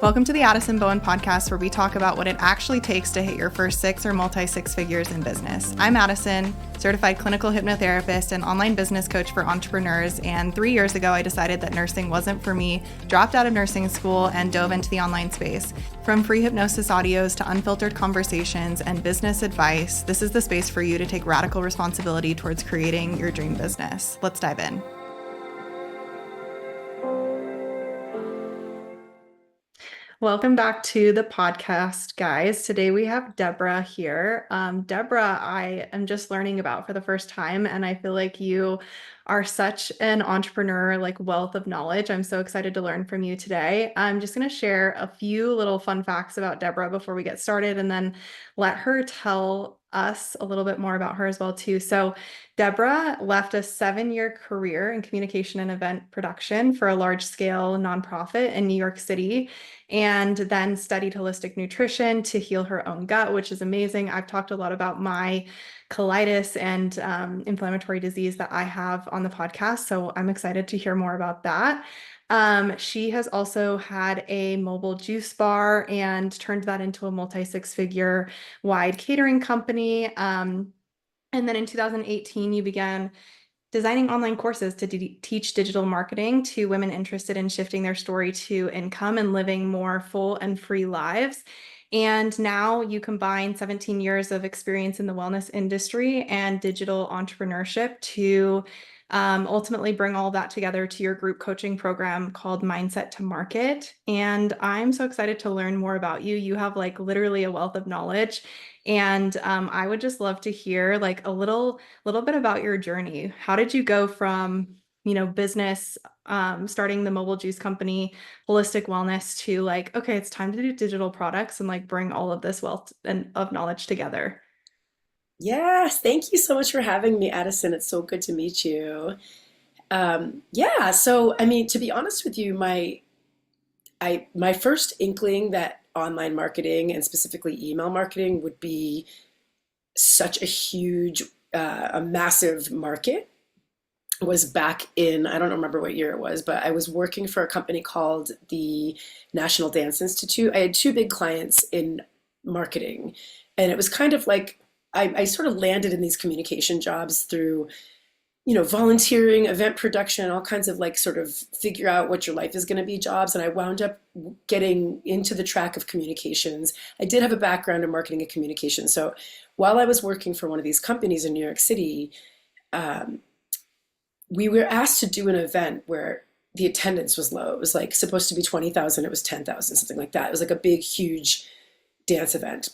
Welcome to the Addison podcast, where we talk about what it actually takes to hit your first six or multi-six figures in business. I'm Addison, certified clinical hypnotherapist and online business coach for entrepreneurs. And 3 years ago, I decided that nursing wasn't for me, dropped out of nursing school, and dove into the online space. From free hypnosis audios to unfiltered conversations and business advice, this is the space for you to take radical responsibility towards creating your dream business. Let's dive in. Welcome back to the podcast, guys. Today we have Deborah here. Deborah, I am just learning about for the first time, and I feel like you are such an entrepreneur, like wealth of knowledge. I'm so excited to learn from you today. I'm just going to share a few little fun facts about Deborah before we get started, and then let her tell us a little bit more about her as well too. So Deborah left a 7-year career in communication and event production for a large-scale nonprofit in New York City, and then studied holistic nutrition to heal her own gut, which is amazing. I've talked a lot about my colitis and inflammatory disease that I have on the podcast, so I'm excited to hear more about that. She has also had a mobile juice bar and turned that into a multi-six-figure wide catering company. And then in 2018, you began designing online courses to teach digital marketing to women interested in shifting their story to income and living more full and free lives. And now you combine 17 years of experience in the wellness industry and digital entrepreneurship to ultimately bring all that together to your group coaching program called Mindset to Market. And I'm so excited to learn more about you. You have like literally a wealth of knowledge. And I would just love to hear like a little bit about your journey. How did you go from, business, starting the mobile juice company, holistic wellness, to like, okay, it's time to do digital products and like bring all of this wealth and of knowledge together? Yes, thank you so much for having me, Addison. It's so good to meet you. To be honest with you, my first inkling that online marketing and specifically email marketing would be such a huge, a massive market was back in, I don't remember what year it was, but I was working for a company called the National Dance Institute. I had two big clients in marketing, and it was kind of like I sort of landed in these communication jobs through, volunteering, event production, all kinds of like sort of figure out what your life is going to be jobs. And I wound up getting into the track of communications. I did have a background in marketing and communication. So while I was working for one of these companies in New York City, we were asked to do an event where the attendance was low. It was like supposed to be 20,000. It was 10,000, something like that. It was like a big, huge dance event.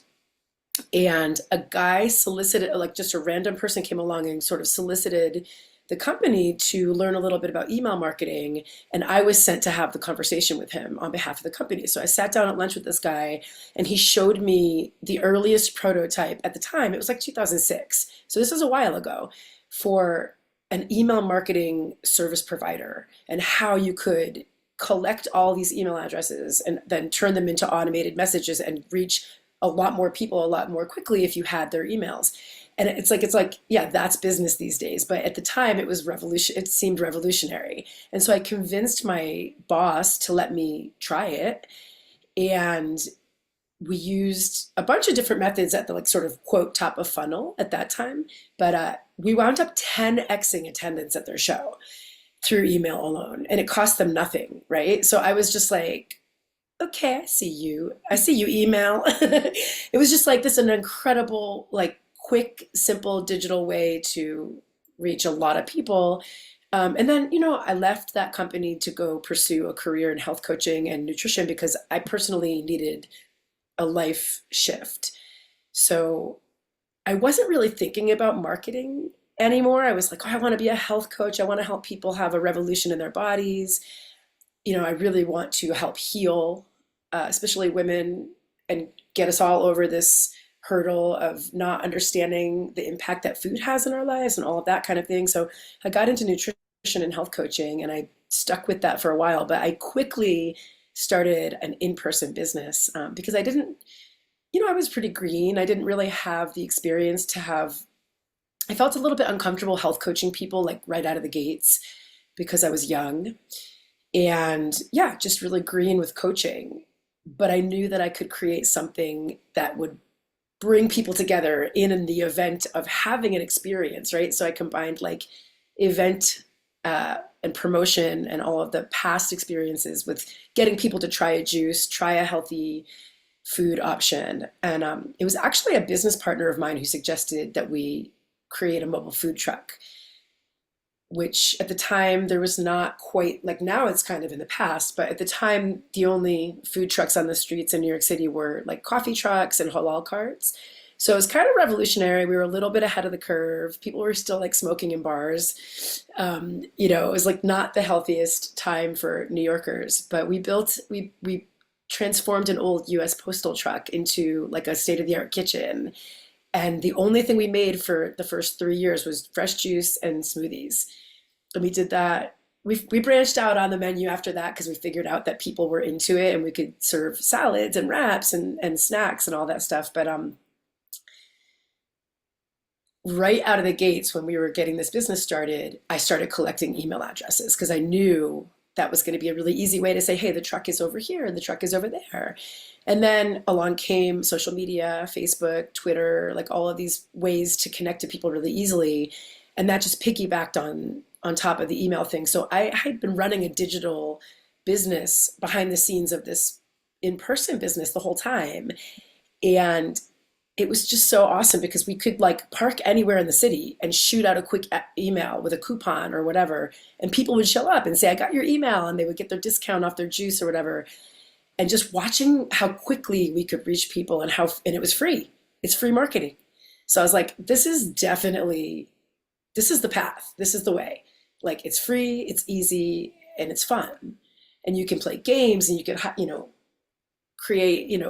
And a guy solicited, like just a random person came along and sort of solicited the company to learn a little bit about email marketing. And I was sent to have the conversation with him on behalf of the company. So I sat down at lunch with this guy, and he showed me the earliest prototype at the time. It was like 2006. So this was a while ago, for an email marketing service provider, and how you could collect all these email addresses and then turn them into automated messages and reach a lot more people a lot more quickly if you had their emails. And it's like, yeah, that's business these days. But at the time it was revolution. It seemed revolutionary. And so I convinced my boss to let me try it. And we used a bunch of different methods at the like sort of quote top of funnel at that time. But we wound up 10xing attendance at their show through email alone. And it cost them nothing, right? So I was just like, okay, I see you. I see you, email. It was just like this, an incredible, like quick, simple digital way to reach a lot of people. And then, I left that company to go pursue a career in health coaching and nutrition because I personally needed a life shift. So I wasn't really thinking about marketing anymore. I was like, oh, I want to be a health coach. I want to help people have a revolution in their bodies. I really want to help heal, especially women, and get us all over this hurdle of not understanding the impact that food has in our lives and all of that kind of thing. So I got into nutrition and health coaching, and I stuck with that for a while, but I quickly started an in-person business because I didn't, I was pretty green. I didn't really have the experience to have, I felt a little bit uncomfortable health coaching people like right out of the gates because I was young. And yeah, just really green with coaching. but I knew that I could create something that would bring people together in the event of having an experience, right? So I combined like event and promotion and all of the past experiences with getting people to try a juice, try a healthy food option. And it was actually a business partner of mine who suggested that we create a mobile food truck, which at the time there was not quite like now it's kind of in the past, but at the time the only food trucks on the streets in New York City were like coffee trucks and halal carts. So it was kind of revolutionary. We were a little bit ahead of the curve. People were still like smoking in bars. It was like not the healthiest time for New Yorkers, but we transformed an old US postal truck into like a state-of-the-art kitchen. And the only thing we made for the first 3 years was fresh juice and smoothies. And we did that. We branched out on the menu after that because we figured out that people were into it and we could serve salads and wraps and snacks and all that stuff. But right out of the gates, when we were getting this business started, I started collecting email addresses because I knew that was going to be a really easy way to say, hey, the truck is over here and the truck is over there. And then along came social media, Facebook, Twitter, like all of these ways to connect to people really easily. And that just piggybacked on top of the email thing. So I had been running a digital business behind the scenes of this in-person business the whole time. And it was just so awesome because we could like park anywhere in the city and shoot out a quick email with a coupon or whatever. And people would show up and say, I got your email, and they would get their discount off their juice or whatever. And just watching how quickly we could reach people and it was free. It's free marketing. So I was like, this is the path. This is the way. Like it's free, it's easy, and it's fun. And you can play games and you can, create,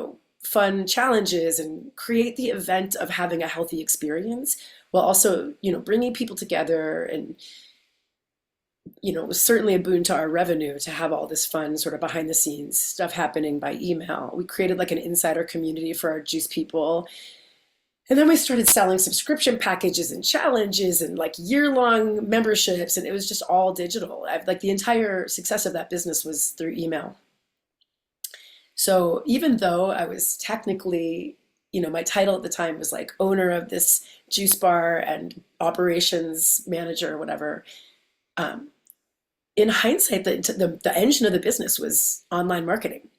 fun challenges and create the event of having a healthy experience while also, bringing people together. And, it was certainly a boon to our revenue to have all this fun sort of behind the scenes stuff happening by email. We created like an insider community for our juice people. And then we started selling subscription packages and challenges and like year-long memberships, and it was just all digital. Like the entire success of that business was through email. So even though I was technically, my title at the time was like owner of this juice bar and operations manager or whatever, um, in hindsight, the engine of the business was online marketing,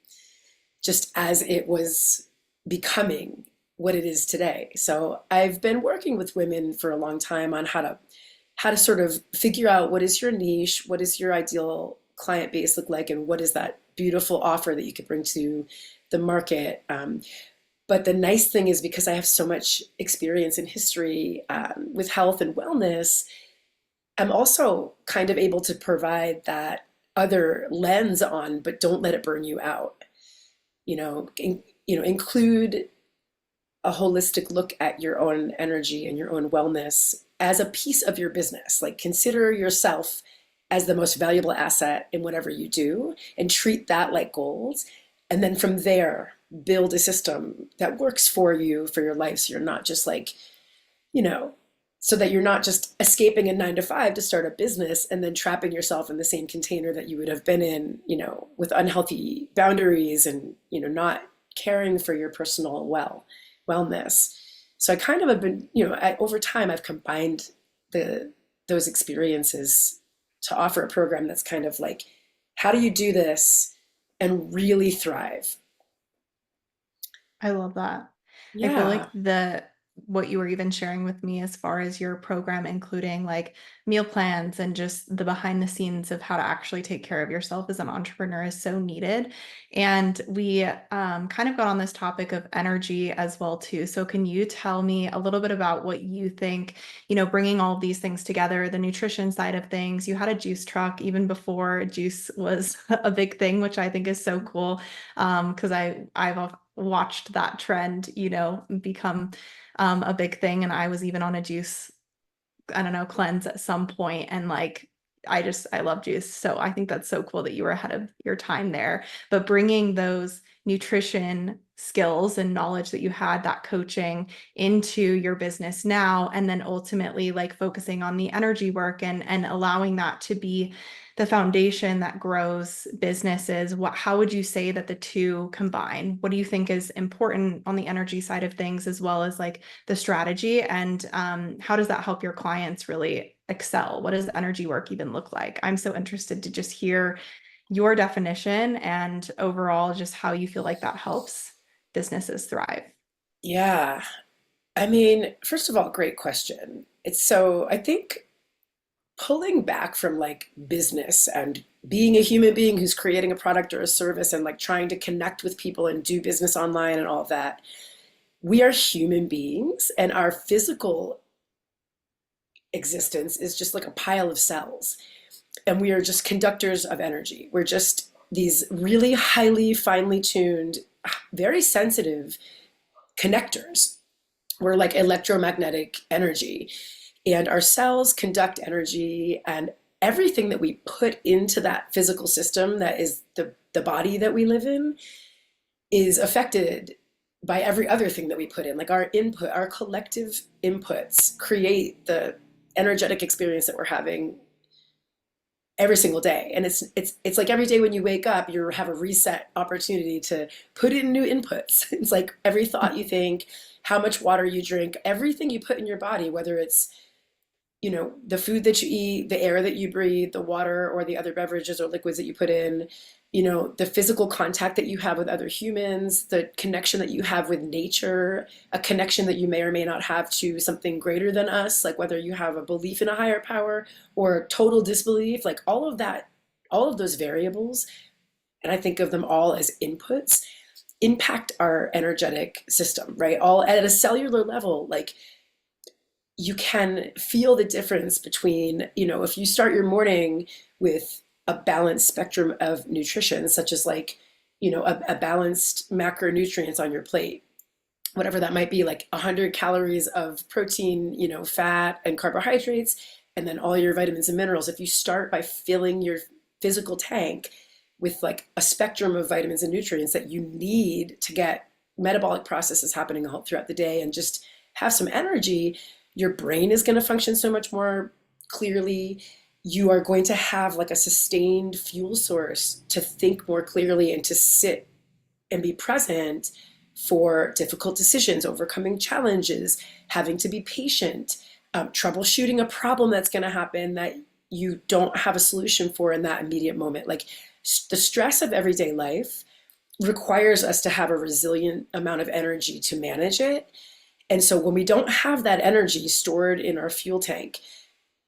just as it was becoming what it is today. So I've been working with women for a long time on how to sort of figure out what is your niche, what is your ideal client base look like, and what is that beautiful offer that you could bring to the market. But the nice thing is because I have so much experience in history with health and wellness, I'm also kind of able to provide that other lens on, but don't let it burn you out. Include a holistic look at your own energy and your own wellness as a piece of your business. Like consider yourself as the most valuable asset in whatever you do and treat that like gold. And then from there, build a system that works for you for your life. So you're not just like, so that you're not just escaping a 9 to 5 to start a business and then trapping yourself in the same container that you would have been in, with unhealthy boundaries and, not caring for your personal wellness. So I kind of have been, over time, I've combined those experiences to offer a program that's kind of like, how do you do this and really thrive? I love that. I feel Yeah. like what you were even sharing with me as far as your program, including like meal plans and just the behind the scenes of how to actually take care of yourself as an entrepreneur is so needed. And we kind of got on this topic of energy as well too. So can you tell me a little bit about what you think, bringing all of these things together, the nutrition side of things? You had a juice truck even before juice was a big thing, which I think is so cool. Because I've watched that trend, become a big thing. And I was even on a juice, I don't know, cleanse at some point. And like, I love juice. So I think that's so cool that you were ahead of your time there. But bringing those nutrition skills and knowledge that you had, that coaching into your business now, and then ultimately like focusing on the energy work and allowing that to be the foundation that grows businesses. How would you say that the two combine? What do you think is important on the energy side of things, as well as like the strategy? And how does that help your clients really excel? What does energy work even look like? I'm so interested to just hear your definition and overall just how you feel like that helps businesses thrive. Yeah. I mean, first of all, great question. It's so, I think pulling back from like business and being a human being who's creating a product or a service and like trying to connect with people and do business online and all of that, we are human beings and our physical existence is just like a pile of cells. And we are just conductors of energy. We're just these really highly, finely tuned, very sensitive connectors. We're like electromagnetic energy. And our cells conduct energy, and everything that we put into that physical system that is the body that we live in is affected by every other thing that we put in. Like our input, our collective inputs create the energetic experience that we're having every single day. And it's like every day when you wake up, you have a reset opportunity to put in new inputs. It's like every thought you think, how much water you drink, everything you put in your body, whether it's the food that you eat, the air that you breathe, the water or the other beverages or liquids that you put in, the physical contact that you have with other humans, the connection that you have with nature, a connection that you may or may not have to something greater than us, like whether you have a belief in a higher power or total disbelief, like all of that, all of those variables, and I think of them all as inputs, impact our energetic system, right? All at a cellular level, like you can feel the difference between, if you start your morning with a balanced spectrum of nutrition, such as like, a balanced macronutrients on your plate, whatever that might be, like 100 calories of protein, fat and carbohydrates, and then all your vitamins and minerals. If you start by filling your physical tank with like a spectrum of vitamins and nutrients that you need to get metabolic processes happening all throughout the day and just have some energy, your brain is going to function so much more clearly. You are going to have like a sustained fuel source to think more clearly and to sit and be present for difficult decisions, overcoming challenges, having to be patient, troubleshooting a problem that's going to happen that you don't have a solution for in that immediate moment. Like the stress of everyday life requires us to have a resilient amount of energy to manage it. And so when we don't have that energy stored in our fuel tank,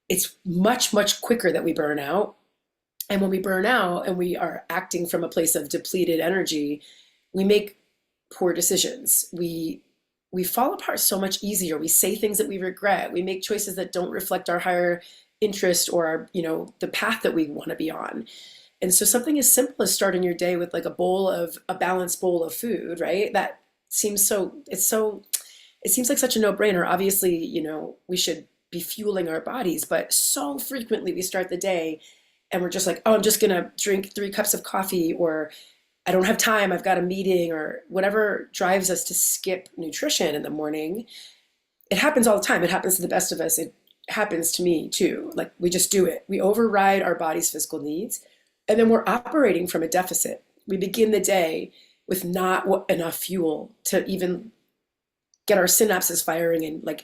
it's much, much quicker that we burn out. And when we burn out and we are acting from a place of depleted energy, we make poor decisions. We fall apart so much easier. We say things that we regret. We make choices that don't reflect our higher interest or our, the path that we want to be on. And so something as simple as starting your day with like a balanced bowl of food, right? That seems it seems like such a no-brainer. Obviously, we should be fueling our bodies, but so frequently we start the day and we're just like, oh, I'm just gonna drink 3 cups of coffee, or I don't have time, I've got a meeting, or whatever drives us to skip nutrition in the morning. It happens all the time. It happens to the best of us. It happens to me too. Like we just do it. We override our body's physical needs, and then we're operating from a deficit. We begin the day with not enough fuel to even get our synapses firing, and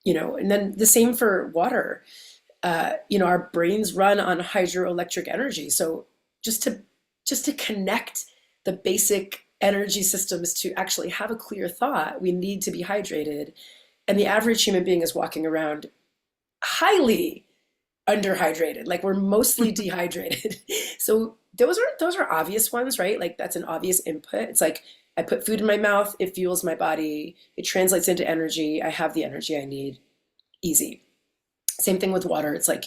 and then the same for water. Our brains run on hydroelectric energy. So just to connect the basic energy systems to actually have a clear thought, we need to be hydrated. And the average human being is walking around highly underhydrated. Like we're mostly dehydrated. So those are obvious ones, right? Like that's an obvious input. It's like I put food in my mouth, it fuels my body, it translates into energy, I have the energy I need. Easy. Same thing with water. It's like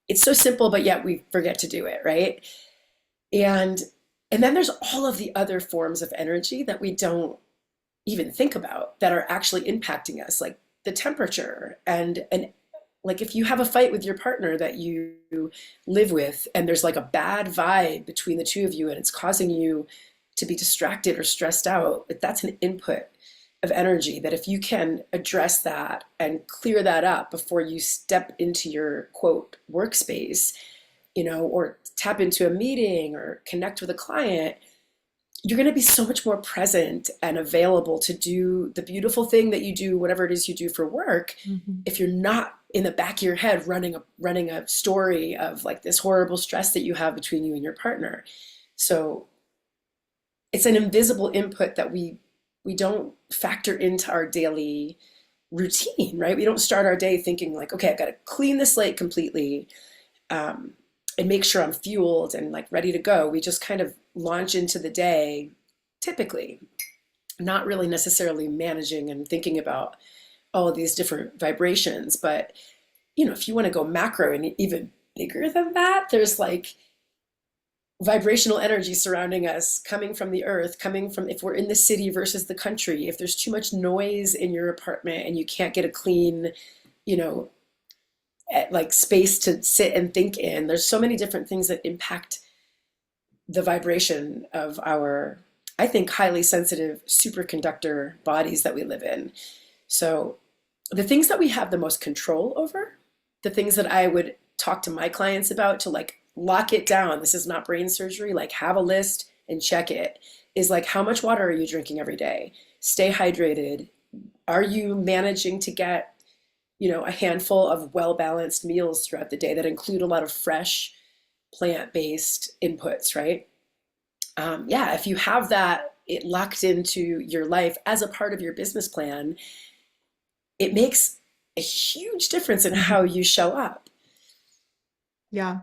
it's so simple, but yet we forget to do it, right? And then there's all of the other forms of energy that we don't even think about that are actually impacting us, like the temperature and like if you have a fight with your partner that you live with and there's like a bad vibe between the two of you and it's causing you to be distracted or stressed out, that's an input of energy that if you can address that and clear that up before you step into your quote workspace, or tap into a meeting or connect with a client, you're going to be so much more present and available to do the beautiful thing that you do, whatever it is you do for work, Mhm. if you're not in the back of your head running a story of like this horrible stress that you have between you and your partner. So it's an invisible input that we don't factor into our daily routine, right? We don't start our day thinking like, okay, I've got to clean the slate completely, um, and make sure I'm fueled and like ready to go. We just kind of launch into the day, typically, not really necessarily managing and thinking about all of these different vibrations. But if you want to go macro and even bigger than that, there's like vibrational energy surrounding us, coming from the earth, coming from, if we're in the city versus the country, if there's too much noise in your apartment and you can't get a clean, you know, like space to sit and think in. There's so many different things that impact the vibration of our, I think, highly sensitive superconductor bodies that we live in. So the things that we have the most control over, the things that I would talk to my clients about to like lock it down, this is not brain surgery, like have a list and check it, is like how much water are you drinking every day? Stay hydrated. Are you managing to get a handful of well-balanced meals throughout the day that include a lot of fresh plant-based inputs, right? Yeah, if you have that it locked into your life as a part of your business plan, it makes a huge difference in how Mhm. you show up. Yeah,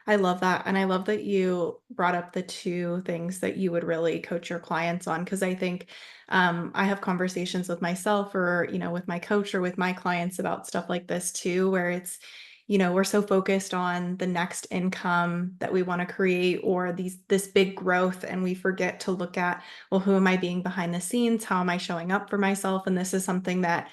I love that. And I love that you brought up the two things that you would really coach your clients on. Cause I think I have conversations with myself or, with my coach or with my clients about stuff like this too, where it's, we're so focused on the next income that we want to create or this big growth. And we forget to look at, well, who am I being behind the scenes? How am I showing up for myself? And this is something that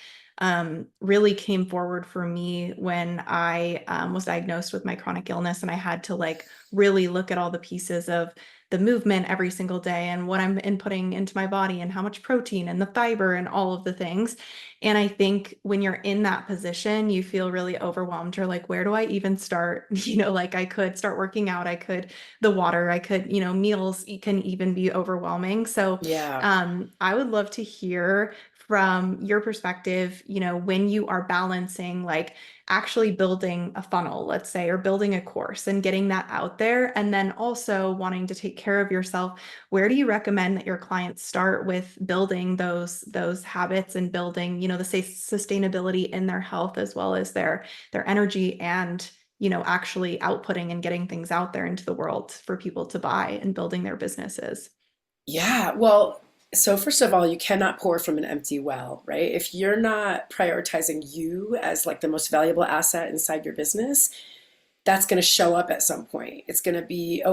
really came forward for me when I was diagnosed with my chronic illness, and I had to like really look at all the pieces of the movement every single day and what I'm inputting into my body and how much protein and the fiber and all of the things. And I think when you're in that position, you feel really overwhelmed. Or like, where do I even start? Like I could start working out, the water, I could, meals can even be overwhelming. So Yeah. I would love to hear from your perspective, when you are balancing like actually building a funnel, let's say, or building a course and getting that out there, and then also wanting to take care of yourself, where do you recommend that your clients start with building those habits and building, the sustainability in their health as well as their energy and actually outputting and getting things out there into the world for people to buy and building their businesses? Yeah. Well, so first of all, you cannot pour from an empty well, right? If you're not prioritizing you as like the most valuable asset inside your business, that's going to show up at some point. It's going to be,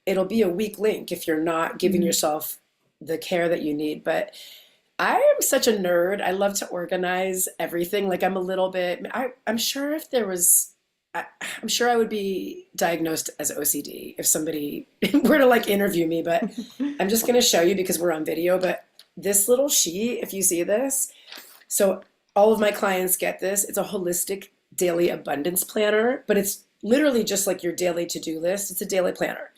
it'll be a weak link if you're not giving Mhm. yourself the care that you need. But I am such a nerd. I love to organize everything. Like I'm a little bit, I'm sure if there was, I'm sure I would be diagnosed as OCD if somebody were to like interview me, but I'm just going to show you because we're on video. But this little sheet, if you see this, so all of my clients get this. It's a holistic daily abundance planner, but it's literally just like your daily to-do list. It's a daily planner.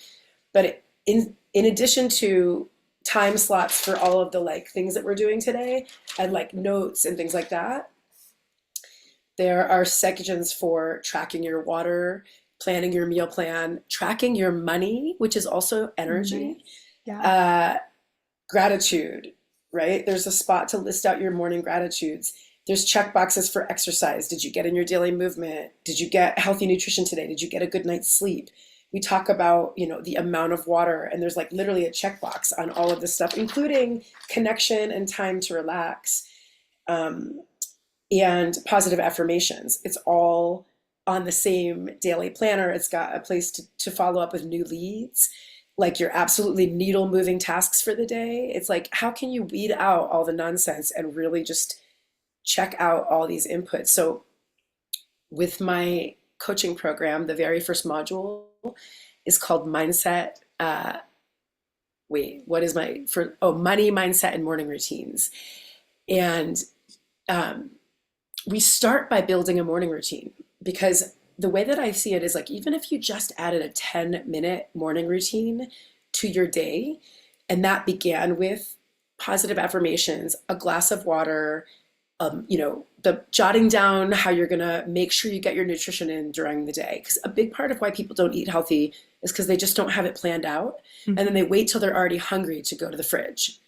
But in addition to time slots for all of the like things that we're doing today and like notes and things like that, there are sections for tracking your water, planning your meal plan, tracking your money, which is also energy, Nice. Yeah. uh, gratitude, right? There's a spot to list out your morning gratitudes. There's check boxes for exercise. Did you get in your daily movement? Did you get healthy nutrition today? Did you get a good night's sleep? We talk about, the amount of water, and there's like literally a checkbox on all of this stuff, including connection and time to relax, um, and positive affirmations. It's all on the same daily planner. It's got a place to follow up with new leads, like your absolutely needle moving tasks for the day. It's like, how can you weed out all the nonsense and really just check out all these inputs? So with my coaching program, the very first module is called mindset. Wait, what is my for? Oh, money, mindset, and morning routines. And um, we start by building a morning routine because the way that I see it is like, even if you just added a 10-minute morning routine to your day, and that began with positive affirmations, a glass of water, the jotting down how you're gonna make sure you get your nutrition in during the day. Because a big part of why people don't eat healthy is because they just don't have it planned out. And then Mhm. they wait till they're already hungry to go to the fridge.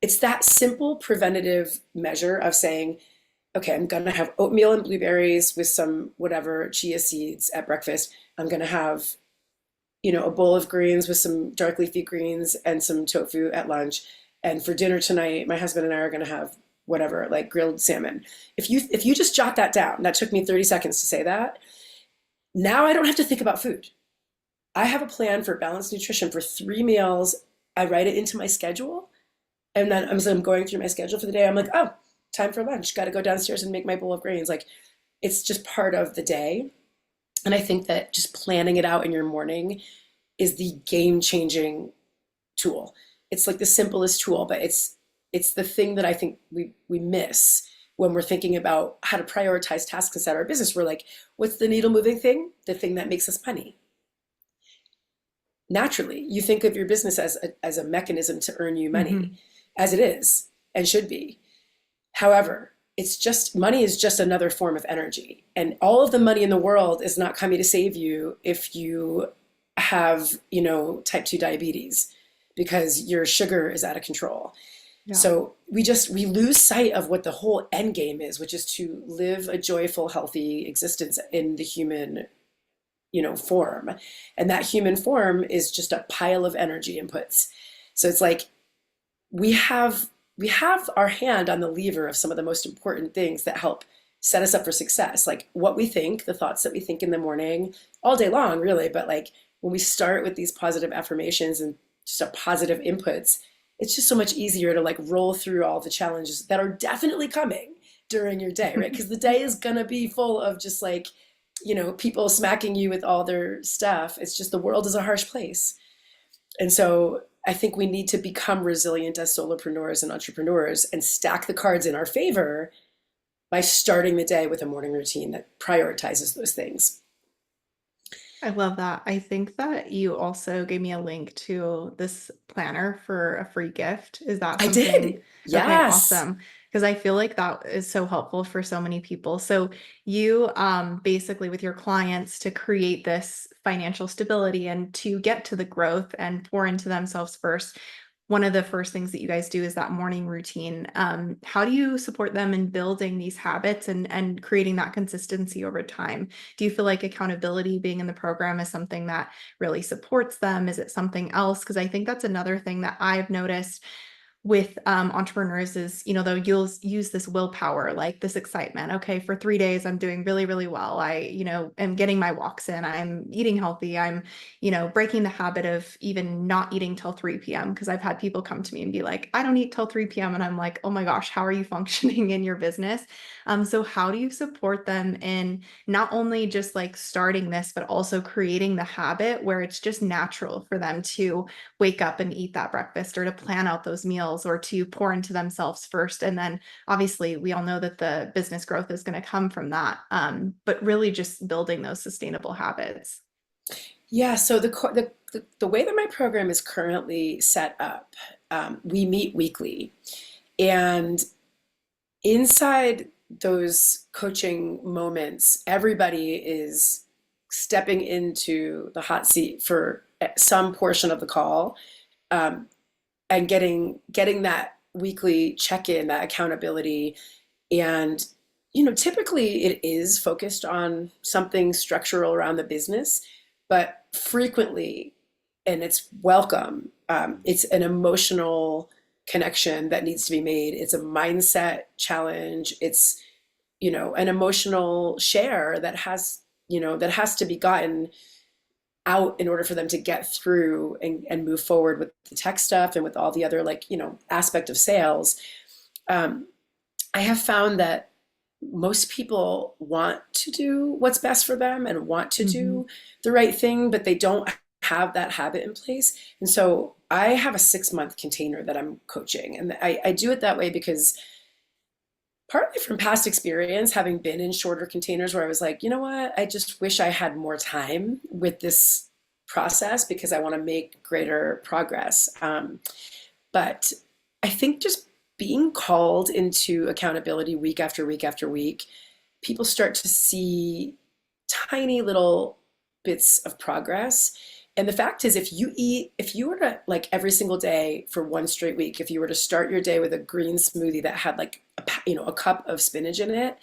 It's that simple preventative measure of saying, okay, I'm gonna have oatmeal and blueberries with some whatever chia seeds at breakfast. I'm gonna have, a bowl of greens with some dark leafy greens and some tofu at lunch. And for dinner tonight, my husband and I are gonna have whatever, like grilled salmon. If you just jot that down, that took me 30 seconds to say that. Now I don't have to think about food. I have a plan for balanced nutrition for 3 meals. I write it into my schedule. And then as I'm going through my schedule for the day, I'm like, oh, time for lunch. Got to go downstairs and make my bowl of grains. Like, it's just part of the day. And I think that just planning it out in your morning is the game-changing tool. It's like the simplest tool, but it's the thing that I think we miss when we're thinking about how to prioritize tasks inside our business. We're like, what's the needle moving thing? The thing that makes us money. Naturally, you think of your business as a mechanism to earn you money, Mhm. as it is and should be. However, it's just money is just another form of energy. And all of the money in the world is not coming to save you if you have, type 2 diabetes because your sugar is out of control. Yeah. So we lose sight of what the whole end game is, which is to live a joyful, healthy existence in the human, form. And that human form is just a pile of energy inputs. So it's like we have we have our hand on the lever of some of the most important things that help set us up for success, like what we think, the thoughts that we think in the morning, all day long, really. But like when we start with these positive affirmations and just a positive inputs, it's just so much easier to like roll through all the challenges that are definitely coming during your day, right? Because the day is gonna be full of just like, people smacking you with all their stuff. It's just the world is a harsh place. And so I think we need to become resilient as solopreneurs and entrepreneurs and stack the cards in our favor by starting the day with a morning routine that prioritizes those things. I love that. I think that you also gave me a link to this planner for a free gift. Is that I something? did. Okay, Yes. awesome. Because I feel like that is so helpful for so many people. So you basically with your clients to create this financial stability and to get to the growth and pour into themselves first. One of the first things that you guys do is that morning routine. How do you support them in building these habits and creating that consistency over time? Do you feel like accountability being in the program is something that really supports them? Is it something else? Because I think that's another thing that I've noticed with entrepreneurs is, though you'll use this willpower, like this excitement. Okay, for 3 days, I'm doing really, really well. I, am getting my walks in. I'm eating healthy. I'm, breaking the habit of even not eating till 3 p.m. Because I've had people come to me and be like, I don't eat till 3 p.m. And I'm like, oh my gosh, how are you functioning in your business? So how do you support them in not only just like starting this, but also creating the habit where it's just natural for them to wake up and eat that breakfast or to plan out those meals or to pour into themselves first. And then obviously we all know that the business growth is going to come from that. But really just building those sustainable habits. Yeah. So the way that my program is currently set up, we meet weekly, and inside those coaching moments, everybody is stepping into the hot seat for some portion of the call, um, and getting that weekly check-in, that accountability. And typically it is focused on something structural around the business, but frequently, and it's welcome, it's an emotional connection that needs to be made. It's a mindset challenge. It's an emotional share that has to be gotten out in order for them to get through and move forward with the tech stuff and with all the other, like, aspect of sales. um, I have found that most people want to do what's best for them and want to Mhm. do the right thing, but they don't have that habit in place. And so I have a 6-month container that I'm coaching. And I do it that way because partly from past experience, having been in shorter containers where I was like, you know what, I just wish I had more time with this process because I want to make greater progress. But I think just being called into accountability week after week after week, people start to see tiny little bits of progress. And the fact is, if you were to like every single day for one straight week, if you were to start your day with a green smoothie that had like a cup of spinach in it,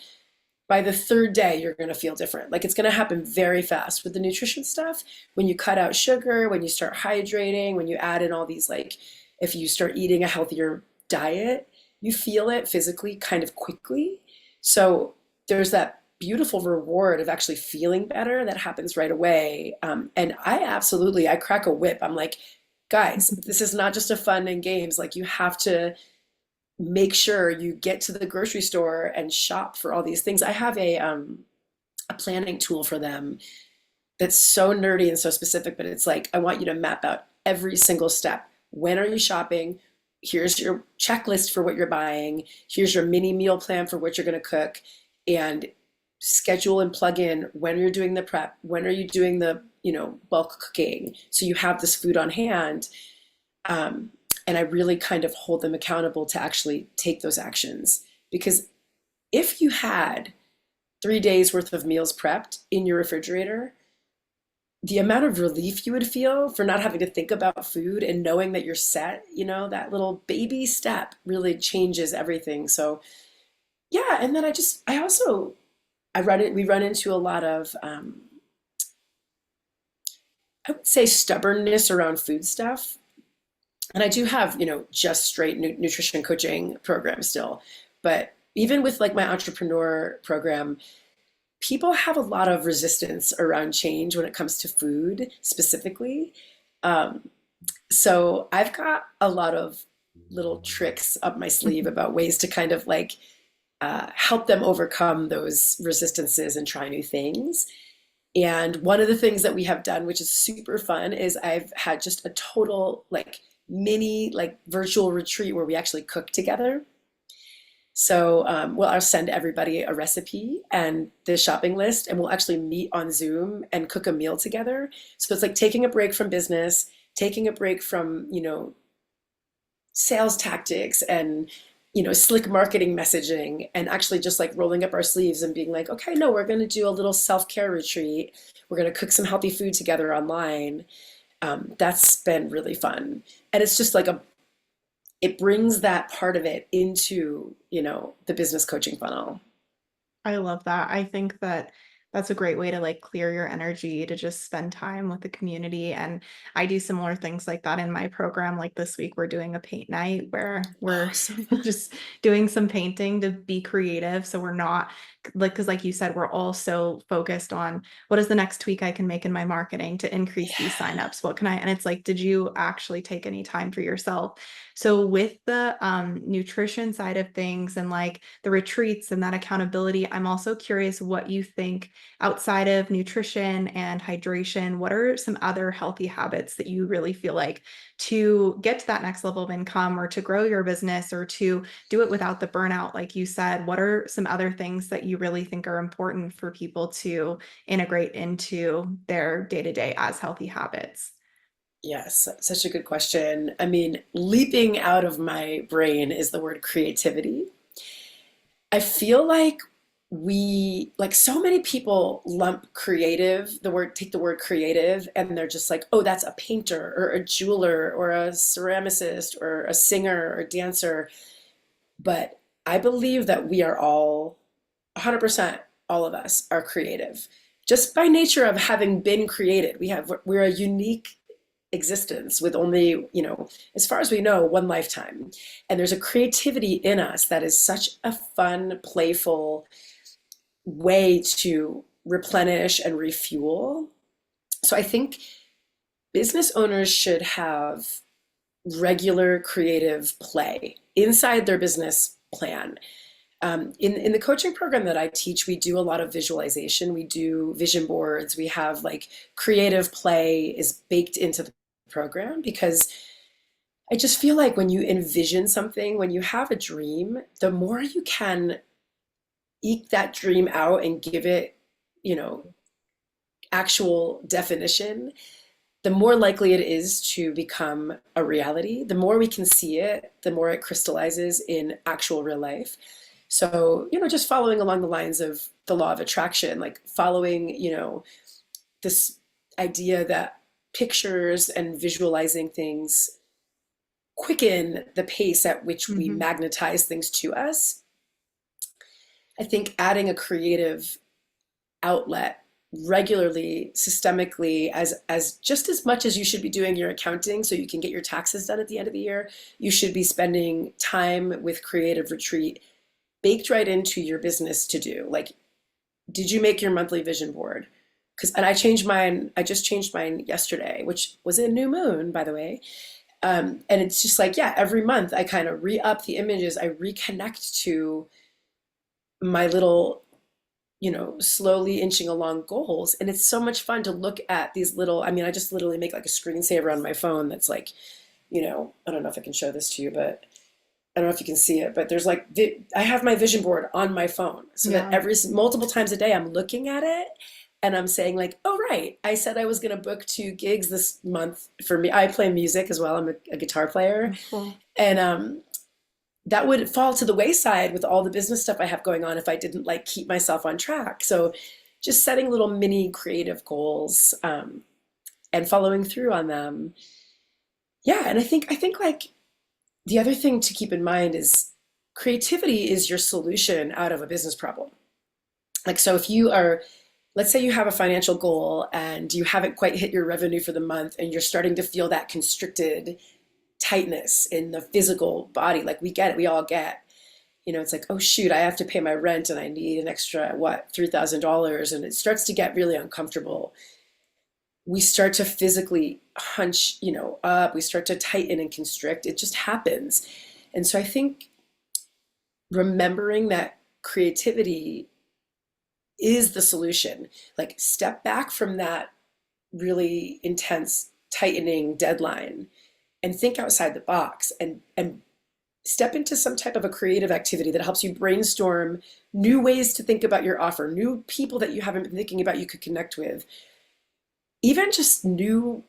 by the third day, you're going to feel different. Like it's going to happen very fast with the nutrition stuff. When you cut out sugar, when you start hydrating, when you add in all these, like, if you start eating a healthier diet, you feel it physically kind of quickly. So there's that beautiful reward of actually feeling better that happens right away. And I crack a whip. I'm like, guys, this is not just a fun and games. Like you have to make sure you get to the grocery store and shop for all these things. I have a planning tool for them that's so nerdy and so specific, but it's like I want you to map out every single step. When are you shopping? Here's your checklist for what you're buying. Here's your mini meal plan for what you're going to cook, and schedule and plug in when you're doing the prep. When are you doing the, bulk cooking? So you have this food on hand. And I really kind of hold them accountable to actually take those actions. Because if you had 3 days worth of meals prepped in your refrigerator, the amount of relief you would feel for not having to think about food and knowing that you're set, that little baby step really changes everything. So yeah, and then we run into a lot of, I would say stubbornness around food stuff. And I do have, just straight nutrition coaching program still. But even with like my entrepreneur program, people have a lot of resistance around change when it comes to food specifically. Um, so I've got a lot of little tricks up my sleeve about ways to kind of like help them overcome those resistances and try new things. And one of the things that we have done, which is super fun, is I've had just a total like mini like virtual retreat where we actually cook together. So, well, I'll send everybody a recipe and the shopping list, and we'll actually meet on Zoom and cook a meal together. So it's like taking a break from business, taking a break from, sales tactics and, slick marketing messaging, and actually just like rolling up our sleeves and being like, okay, no, we're going to do a little self-care retreat. We're going to cook some healthy food together online. That's been really fun. And it's just like it brings that part of it into, the business coaching funnel. I love that. I think that that's a great way to like clear your energy to just spend time with the community. And I do similar things like that in my program. Like this week, we're doing a paint night where we're Awesome. just doing some painting to be creative. So we're not like, because like you said, we're all so focused on what is the next tweak I can make in my marketing to increase these Yeah. signups? What can I, and it's like, did you actually take any time for yourself? So with the nutrition side of things and like the retreats and that accountability, I'm also curious what you think outside of nutrition and hydration, what are some other healthy habits that you really feel like to get to that next level of income or to grow your business or to do it without the burnout, like you said? What are some other things that you really think are important for people to integrate into their day-to-day as healthy habits? Yes, such a good question. I mean, leaping out of my brain is the word creativity. I feel like like so many people lump creative, take the word creative, and they're just like, oh, that's a painter or a jeweler or a ceramicist or a singer or dancer. But I believe that we are all 100%, all of us are creative. Just by nature of having been created, we're a unique existence with only, as far as we know, one lifetime. And there's a creativity in us that is such a fun, playful way to replenish and refuel. So I think business owners should have regular creative play inside their business plan. In the coaching program that I teach, we do a lot of visualization. We do vision boards. We have like creative play is baked into the program because I just feel like when you envision something, when you have a dream, the more you can eke that dream out and give it, you know, actual definition, the more likely it is to become a reality. The more we can see it, the more it crystallizes in actual real life. So, just following along the lines of the law of attraction, like following, this idea that pictures and visualizing things quicken the pace at which we Hmm. magnetize things to us. I think adding a creative outlet regularly, systemically, as just as much as you should be doing your accounting so you can get your taxes done at the end of the year, you should be spending time with creative retreat baked right into your business to do. Like, did you make your monthly vision board? Because and I just changed mine yesterday, which was a new moon, by the way. And it's just like, yeah, every month I kind of re-up the images, I reconnect to my little, slowly inching along goals. And it's so much fun to look at these little, I mean, I just literally make like a screensaver on my phone that's like, I don't know if I can show this to you, but I don't know if you can see it, but there's like, I have my vision board on my phone so that Yeah. multiple times a day I'm looking at it and I'm saying like, oh, right, I said I was going to book 2 gigs this month for me. I play music as well. I'm a guitar player. Oh, cool. And that would fall to the wayside with all the business stuff I have going on if I didn't like keep myself on track. So just setting little mini creative goals, and following through on them. Yeah, and I think like the other thing to keep in mind is creativity is your solution out of a business problem. Like, so if you are, let's say you have a financial goal and you haven't quite hit your revenue for the month and you're starting to feel that constricted tightness in the physical body, like we get it, we all get, it's like, oh shoot, I have to pay my rent and I need an extra, what, $3,000. And it starts to get really uncomfortable. We start to physically hunch, up, we start to tighten and constrict. It just happens. And so I think remembering that creativity is the solution. Like, step back from that really intense tightening deadline and think outside the box and step into some type of a creative activity that helps you brainstorm new ways to think about your offer, new people that you haven't been thinking about you could connect with, even just new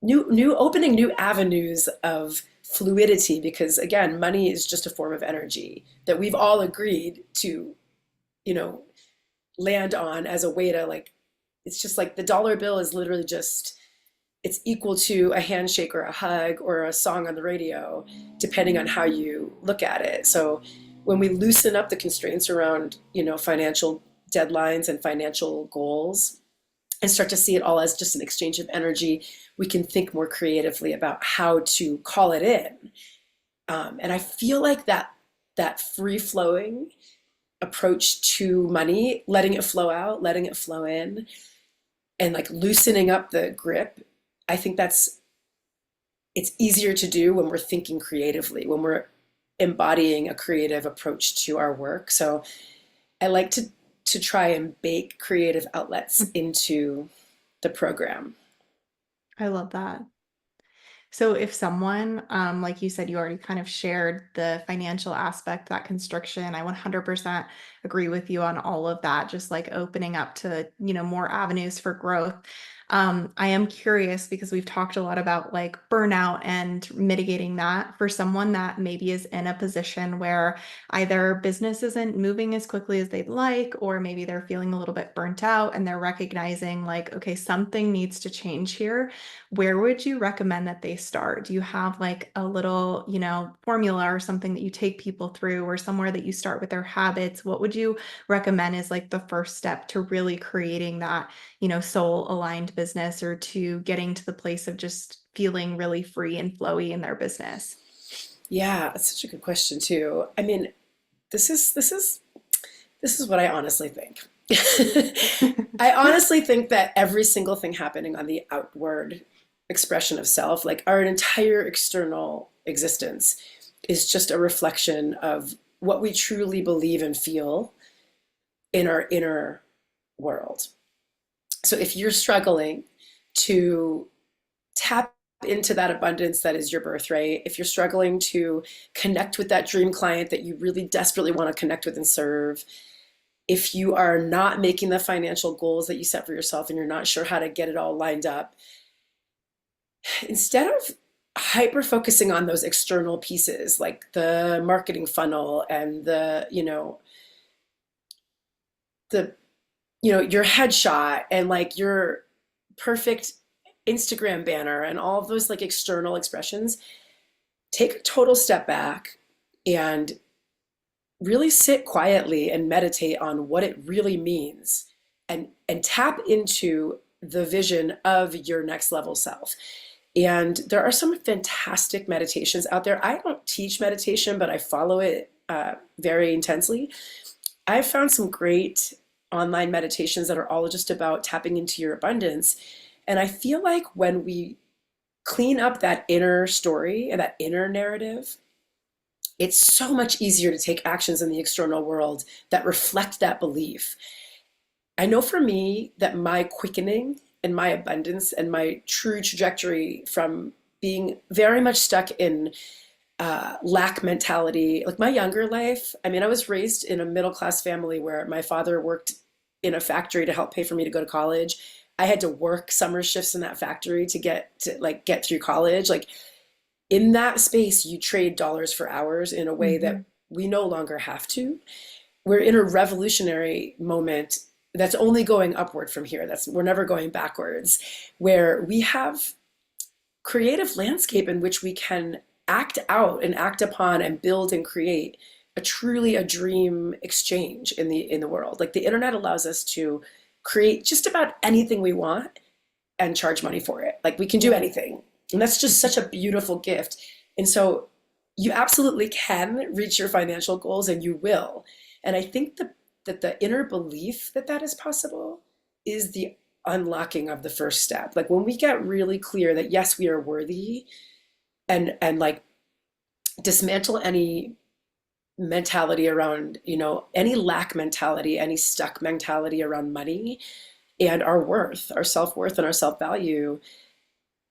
opening new avenues of fluidity, because again, money is just a form of energy that we've all agreed to, you know, land on as a way to, like, it's just like the dollar bill is literally just, it's equal to a handshake or a hug or a song on the radio, depending on how you look at it. So when we loosen up the constraints around, financial deadlines and financial goals and start to see it all as just an exchange of energy, we can think more creatively about how to call it in. And I feel like that free flowing approach to money, letting it flow out, letting it flow in, and like loosening up the grip, I think it's easier to do when we're thinking creatively, when we're embodying a creative approach to our work. So I like to try and bake creative outlets into the program. I love that. So if someone, like you said, you already kind of shared the financial aspect, that constriction, I 100% agree with you on all of that, just like opening up to, more avenues for growth. I am curious because we've talked a lot about like burnout and mitigating that for someone that maybe is in a position where either business isn't moving as quickly as they'd like, or maybe they're feeling a little bit burnt out and they're recognizing like, okay, something needs to change here. Where would you recommend that they start? Do you have like a little, formula or something that you take people through, or somewhere that you start with their habits? What would you recommend is like the first step to really creating that, soul aligned business, or to getting to the place of just feeling really free and flowy in their business? Yeah, that's such a good question too. I mean, this is what I honestly think. I honestly think that every single thing happening on the outward expression of self, like our entire external existence, is just a reflection of what we truly believe and feel in our inner world. So if you're struggling to tap into that abundance that is your birthright, if you're struggling to connect with that dream client that you really desperately want to connect with and serve, If you are not making the financial goals that you set for yourself and you're not sure how to get it all lined up, instead of hyper focusing on those external pieces like the marketing funnel and the your headshot and like your perfect Instagram banner and all of those like external expressions, take a total step back and really sit quietly and meditate on what it really means and tap into the vision of your next level self. And there are some fantastic meditations out there. I don't teach meditation, but I follow it very intensely. I've found some great online meditations that are all just about tapping into your abundance. And I feel like when we clean up that inner story and that inner narrative, it's so much easier to take actions in the external world that reflect that belief. I know for me that my quickening and my abundance and my true trajectory from being very much stuck in lack mentality, like my younger life, I mean, I was raised in a middle class family where my father worked in a factory to help pay for me to go to college. I had to work summer shifts in that factory to get through college. Like in that space, you trade dollars for hours in a way that Hmm. we no longer have to. We're in a revolutionary moment that's only going upward from here. That's We're never going backwards, where we have creative landscape in which we can act out and act upon and build and create a dream exchange in the world. Like the internet allows us to create just about anything we want and charge money for it. Like we can do Yeah. anything. And that's just such a beautiful gift. And so you absolutely can reach your financial goals and you will. And I think that the inner belief that that is possible is the unlocking of the first step. Like when we get really clear that yes, we are worthy and like dismantle any mentality around, any lack mentality, any stuck mentality around money and our worth, our self-worth and our self-value,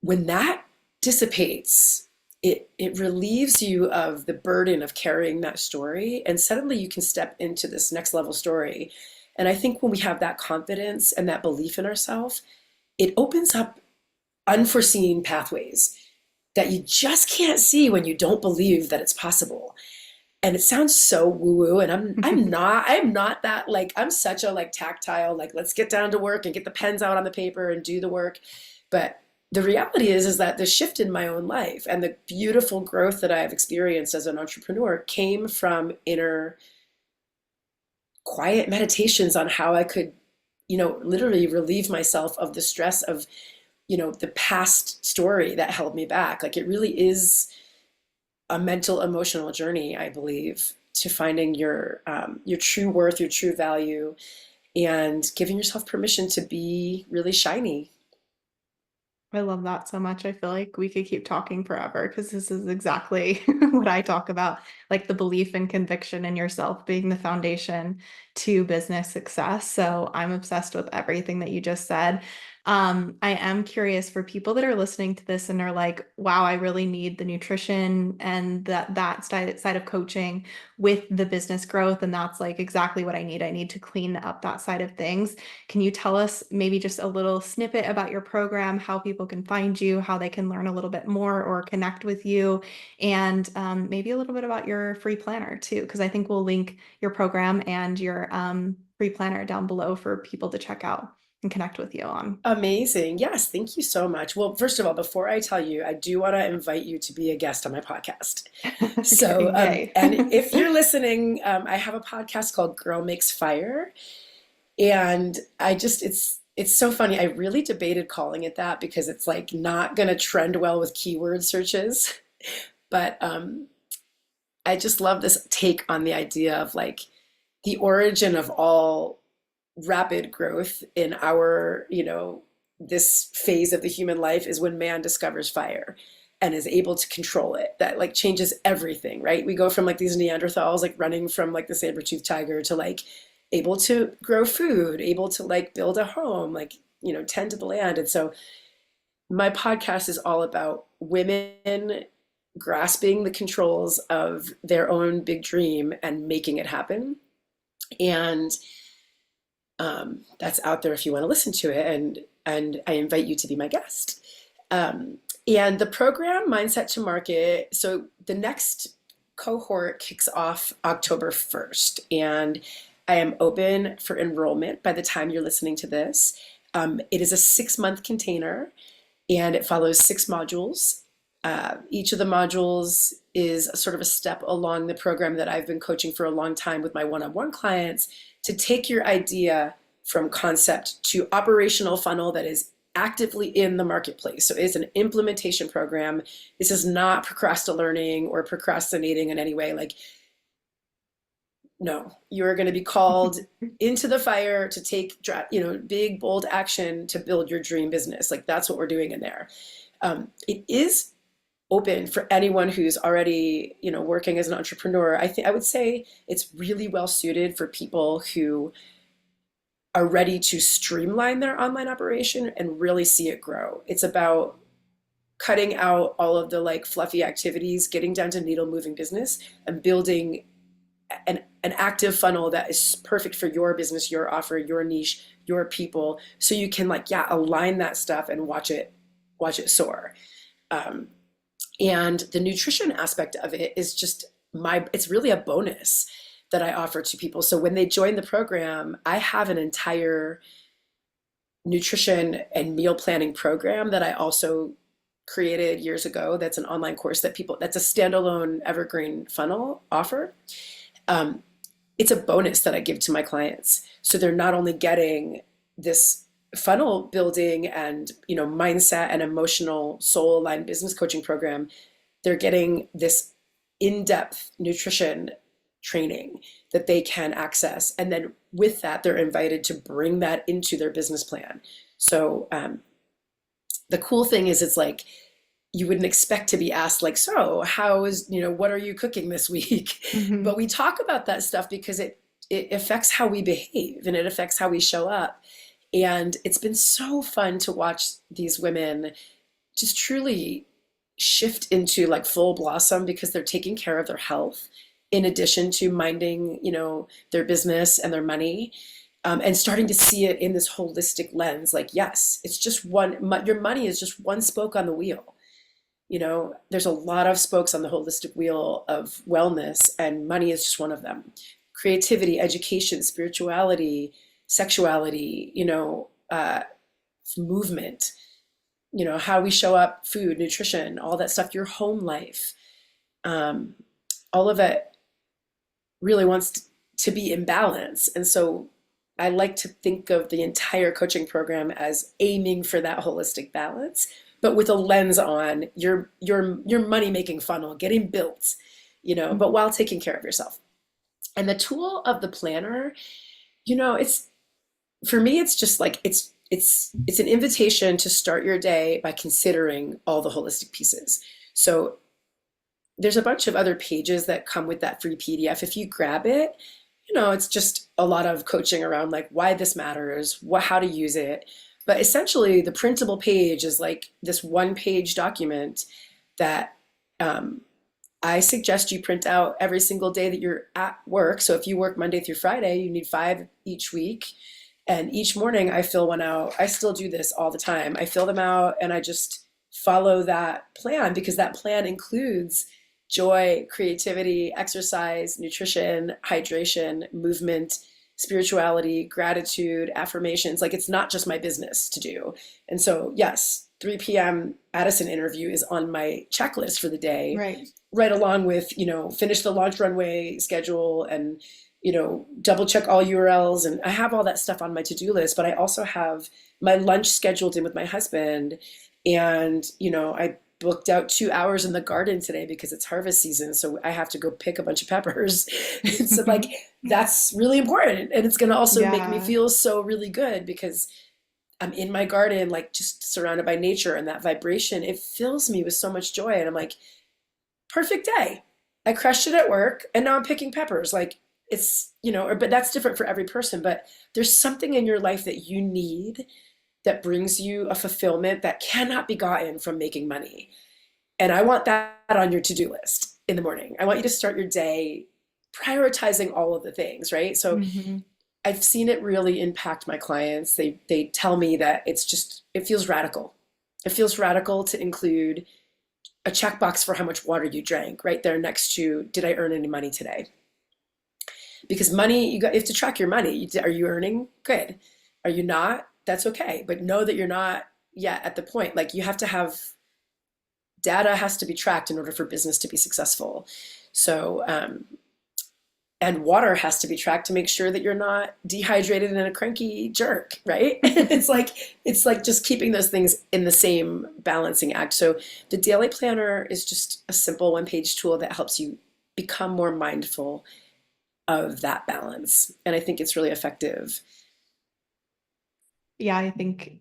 when that dissipates, it relieves you of the burden of carrying that story, and suddenly you can step into this next level story. And I think when we have that confidence and that belief in ourselves, it opens up unforeseen pathways that you just can't see when you don't believe that it's possible. And it sounds so woo woo, and I'm not that, like, I'm such a like tactile, like, let's get down to work and get the pens out on the paper and do the work. But the reality is that the shift in my own life and the beautiful growth that I've experienced as an entrepreneur came from inner quiet meditations on how I could, literally relieve myself of the stress of, the past story that held me back. Like it really is a mental emotional journey, I believe, to finding your true worth, your true value, and giving yourself permission to be really shiny. I love that so much. I feel like we could keep talking forever because this is exactly what I talk about, like the belief and conviction in yourself being the foundation to business success. So I'm obsessed with everything that you just said. I am curious for people that are listening to this and are like, wow, I really need the nutrition and that side of coaching with the business growth. And that's like exactly what I need. I need to clean up that side of things. Can you tell us maybe just a little snippet about your program, how people can find you, how they can learn a little bit more or connect with you, and maybe a little bit about your free planner too? Because I think we'll link your program and your free planner down below for people to check out and connect with you on. Amazing. Yes, thank you so much. Well, first of all, before I tell you, I do want to invite you to be a guest on my podcast. Okay, So, yay. and if you're listening, I have a podcast called Girl Makes Fire, and it's so funny. I really debated calling it that because it's like not going to trend well with keyword searches, but I just love this take on the idea of like the origin of all rapid growth in our, this phase of the human life is when man discovers fire and is able to control it. That like changes everything, right? We go from like these Neanderthals, like running from like the saber-toothed tiger to like able to grow food, able to like build a home, like, tend to the land. And so my podcast is all about women grasping the controls of their own big dream and making it happen. And That's out there if you want to listen to it. And I invite you to be my guest. And the program Mindset to Market, so the next cohort kicks off October 1st, and I am open for enrollment by the time you're listening to this. It is a 6-month container, and it follows 6 modules. Each of the modules is sort of a step along the program that I've been coaching for a long time with my one-on-one clients to take your idea from concept to operational funnel that is actively in the marketplace. So it's an implementation program. This is not procrastinating or procrastinating in any way. Like, no, you're going to be called into the fire to take, big, bold action to build your dream business. Like, that's what we're doing in there. It is open for anyone who's already, working as an entrepreneur. I would say it's really well suited for people who are ready to streamline their online operation and really see it grow. It's about cutting out all of the like fluffy activities, getting down to needle moving business, and building an active funnel that is perfect for your business, your offer, your niche, your people. So you can align that stuff and watch it soar. And the nutrition aspect of it is just it's really a bonus that I offer to people. So when they join the program, I have an entire nutrition and meal planning program that I also created years ago. That's an online course that's a standalone evergreen funnel offer. It's a bonus that I give to my clients. So they're not only getting this funnel building and, mindset and emotional soul aligned business coaching program, they're getting this in-depth nutrition training that they can access. And then with that, they're invited to bring that into their business plan. So the cool thing is it's like, you wouldn't expect to be asked like, so what are you cooking this week? Mm-hmm. But we talk about that stuff because it affects how we behave and it affects how we show up. And it's been so fun to watch these women just truly shift into like full blossom because they're taking care of their health in addition to minding, their business and their money, and starting to see it in this holistic lens. Like, yes, it's just your money is just one spoke on the wheel. There's a lot of spokes on the holistic wheel of wellness, and money is just one of them. Creativity, education, spirituality, sexuality, movement, how we show up, food, nutrition, all that stuff, your home life, all of it really wants to be in balance. And so I like to think of the entire coaching program as aiming for that holistic balance, but with a lens on your money making funnel getting built, but while taking care of yourself. And the tool of the planner, it's, for me, it's just like, it's an invitation to start your day by considering all the holistic pieces. So there's a bunch of other pages that come with that free PDF. If you grab it, it's just a lot of coaching around like why this matters, how to use it. But essentially the printable page is like this 1-page document that I suggest you print out every single day that you're at work. So if you work Monday through Friday, you need 5 each week. And each morning I fill one out. I still do this all the time. I fill them out and I just follow that plan because that plan includes joy, creativity, exercise, nutrition, hydration, movement, spirituality, gratitude, affirmations. Like, it's not just my business to do. And so, yes, 3 p.m. Addison interview is on my checklist for the day, right along with, finish the launch runway schedule and, double check all URLs. And I have all that stuff on my to-do list, but I also have my lunch scheduled in with my husband. And, I booked out 2 hours in the garden today because it's harvest season. So I have to go pick a bunch of peppers. So like, that's really important. And it's going to also make me feel so really good because I'm in my garden, like just surrounded by nature, and that vibration, it fills me with so much joy. And I'm like, perfect day. I crushed it at work and now I'm picking peppers. Like, it's, but that's different for every person, but there's something in your life that you need that brings you a fulfillment that cannot be gotten from making money. And I want that on your to-do list in the morning. I want you to start your day prioritizing all of the things, right? So I've seen it really impact my clients. They tell me that it feels radical. It feels radical to include a checkbox for how much water you drank right there next to did I earn any money today? Because money, you have to track your money. Are you earning? Good. Are you not? That's okay. But know that you're not yet at the point. Like you have to have data has to be tracked in order for business to be successful. So, and water has to be tracked to make sure that you're not dehydrated and a cranky jerk, right? It's like just keeping those things in the same balancing act. So the daily planner is just a simple one-page tool that helps you become more mindful of that balance. And I think it's really effective. Yeah, I think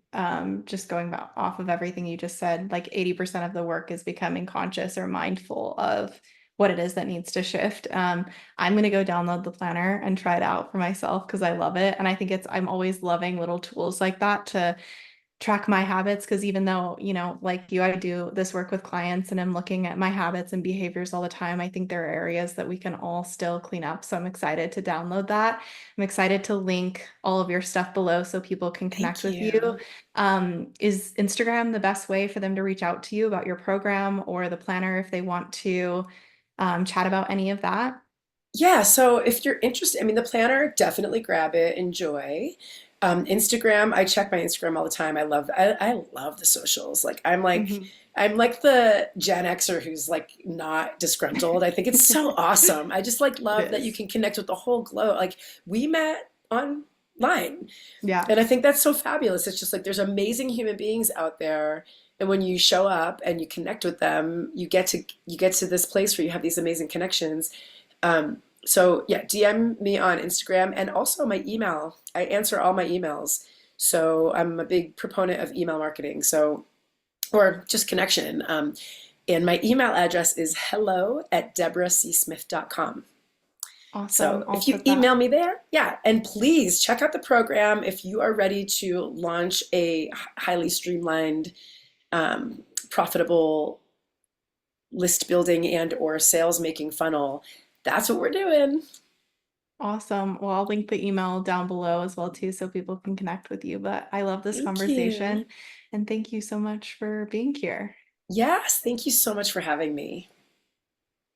just going off of everything you just said, like 80% of the work is becoming conscious or mindful of what it is that needs to shift. I'm going to go download the planner and try it out for myself because I love it. And I think I'm always loving little tools like that to track my habits because even though, like you, I do this work with clients and I'm looking at my habits and behaviors all the time, I think there are areas that we can all still clean up. So I'm excited to download that. I'm excited to link all of your stuff below so people can connect Thank with you. you. Is Instagram the best way for them to reach out to you about your program or the planner if they want to chat about any of that? Yeah, so if you're interested, I mean, the planner, definitely grab it, enjoy. Instagram, I check my Instagram all the time. I love the socials. Mhm. I'm like the Gen Xer who's like not disgruntled. I think it's so awesome. I just like It love that you is. can connect with the whole globe. Like we met online, Yeah. and I think that's so fabulous. It's just like there's amazing human beings out there, and when you show up and you connect with them, you get to this place where you have these amazing connections. So yeah, DM me on Instagram and also my email. I answer all my emails. So I'm a big proponent of email marketing. So, or just connection. And my email address is hello@deborahcsmith.com. Awesome. So I'll if you put email that. me there, yeah, and please check out the program if you are ready to launch a highly streamlined, profitable list building and or sales making funnel. That's what we're doing. Awesome. Well, I'll link the email down below as well too, so people can connect with you. But I love this Thank you. conversation and thank you so much for being here. Yes, thank you so much for having me.